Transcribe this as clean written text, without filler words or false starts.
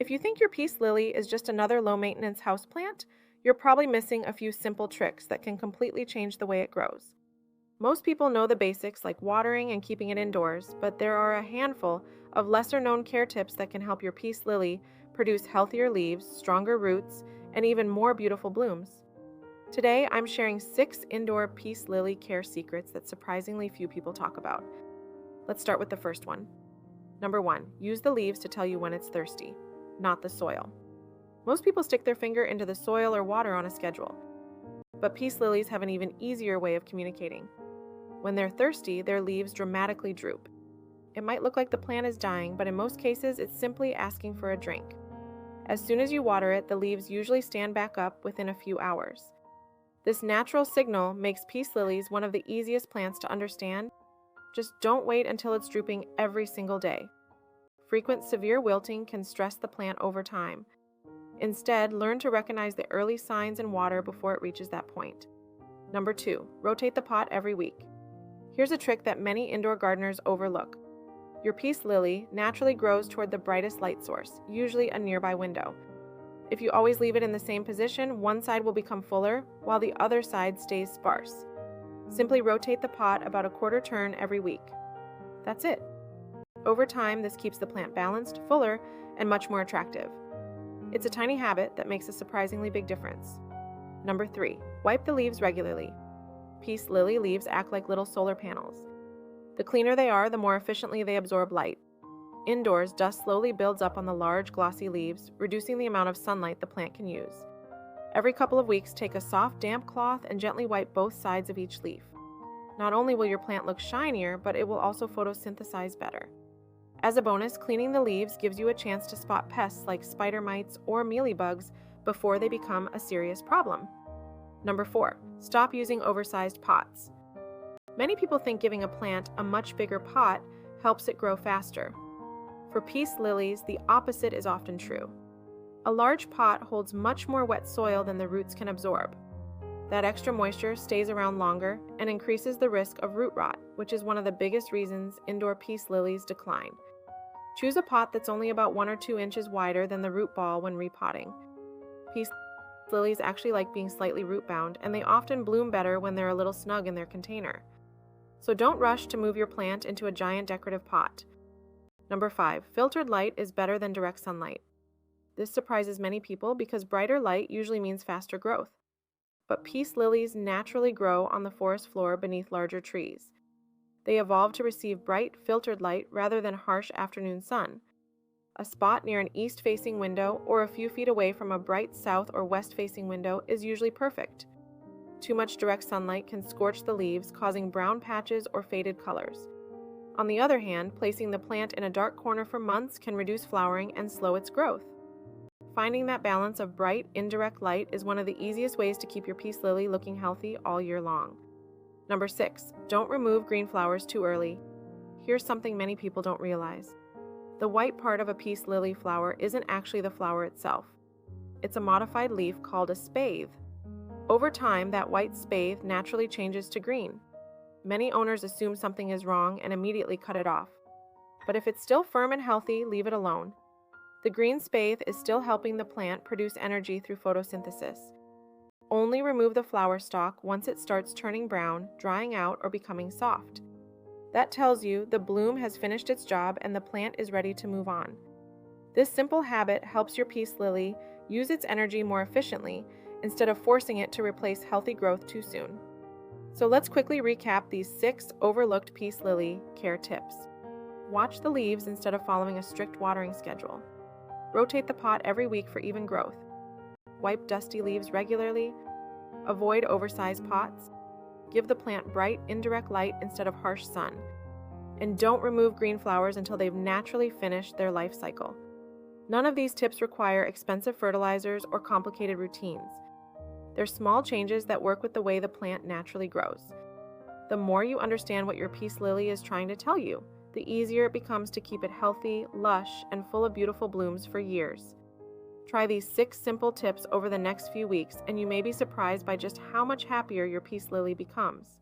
If you think your peace lily is just another low-maintenance houseplant, you're probably missing a few simple tricks that can completely change the way it grows. Most people know the basics like watering and keeping it indoors, but there are a handful of lesser-known care tips that can help your peace lily produce healthier leaves, stronger roots, and even more beautiful blooms. Today, I'm sharing 6 indoor peace lily care secrets that surprisingly few people talk about. Let's start with the first one. Number 1, use the leaves to tell you when it's thirsty, not the soil. Most people stick their finger into the soil or water on a schedule, but peace lilies have an even easier way of communicating. When they're thirsty, their leaves dramatically droop. It might look like the plant is dying, but in most cases, it's simply asking for a drink. As soon as you water it, the leaves usually stand back up within a few hours. This natural signal makes peace lilies one of the easiest plants to understand. Just don't wait until it's drooping every single day. Frequent severe wilting can stress the plant over time. Instead, learn to recognize the early signs and water before it reaches that point. Number 2, rotate the pot every week. Here's a trick that many indoor gardeners overlook. Your peace lily naturally grows toward the brightest light source, usually a nearby window. If you always leave it in the same position, one side will become fuller, while the other side stays sparse. Simply rotate the pot about a quarter turn every week. That's it. Over time, this keeps the plant balanced, fuller, and much more attractive. It's a tiny habit that makes a surprisingly big difference. Number 3, wipe the leaves regularly. Peace lily leaves act like little solar panels. The cleaner they are, the more efficiently they absorb light. Indoors, dust slowly builds up on the large, glossy leaves, reducing the amount of sunlight the plant can use. Every couple of weeks, take a soft, damp cloth and gently wipe both sides of each leaf. Not only will your plant look shinier, but it will also photosynthesize better. As a bonus, cleaning the leaves gives you a chance to spot pests like spider mites or mealybugs before they become a serious problem. Number 4, stop using oversized pots. Many people think giving a plant a much bigger pot helps it grow faster. For peace lilies, the opposite is often true. A large pot holds much more wet soil than the roots can absorb. That extra moisture stays around longer and increases the risk of root rot, which is one of the biggest reasons indoor peace lilies decline. Choose a pot that's only about 1 or 2 inches wider than the root ball when repotting. Peace lilies actually like being slightly root bound, and they often bloom better when they're a little snug in their container. So don't rush to move your plant into a giant decorative pot. Number 5, filtered light is better than direct sunlight. This surprises many people because brighter light usually means faster growth. But peace lilies naturally grow on the forest floor beneath larger trees. They evolved to receive bright, filtered light rather than harsh afternoon sun. A spot near an east-facing window or a few feet away from a bright south or west-facing window is usually perfect. Too much direct sunlight can scorch the leaves, causing brown patches or faded colors. On the other hand, placing the plant in a dark corner for months can reduce flowering and slow its growth. Finding that balance of bright, indirect light is one of the easiest ways to keep your peace lily looking healthy all year long. Number 6, don't remove green flowers too early. Here's something many people don't realize. The white part of a peace lily flower isn't actually the flower itself. It's a modified leaf called a spathe. Over time, that white spathe naturally changes to green. Many owners assume something is wrong and immediately cut it off. But if it's still firm and healthy, leave it alone. The green spathe is still helping the plant produce energy through photosynthesis. Only remove the flower stalk once it starts turning brown, drying out, or becoming soft. That tells you the bloom has finished its job and the plant is ready to move on. This simple habit helps your peace lily use its energy more efficiently instead of forcing it to replace healthy growth too soon. So let's quickly recap these 6 overlooked peace lily care tips. Watch the leaves instead of following a strict watering schedule. Rotate the pot every week for even growth. Wipe dusty leaves regularly. Avoid oversized pots. Give the plant bright, indirect light instead of harsh sun. And don't remove green flowers until they've naturally finished their life cycle. None of these tips require expensive fertilizers or complicated routines. They're small changes that work with the way the plant naturally grows. The more you understand what your peace lily is trying to tell you, the easier it becomes to keep it healthy, lush, and full of beautiful blooms for years. Try these 6 simple tips over the next few weeks, and you may be surprised by just how much happier your peace lily becomes.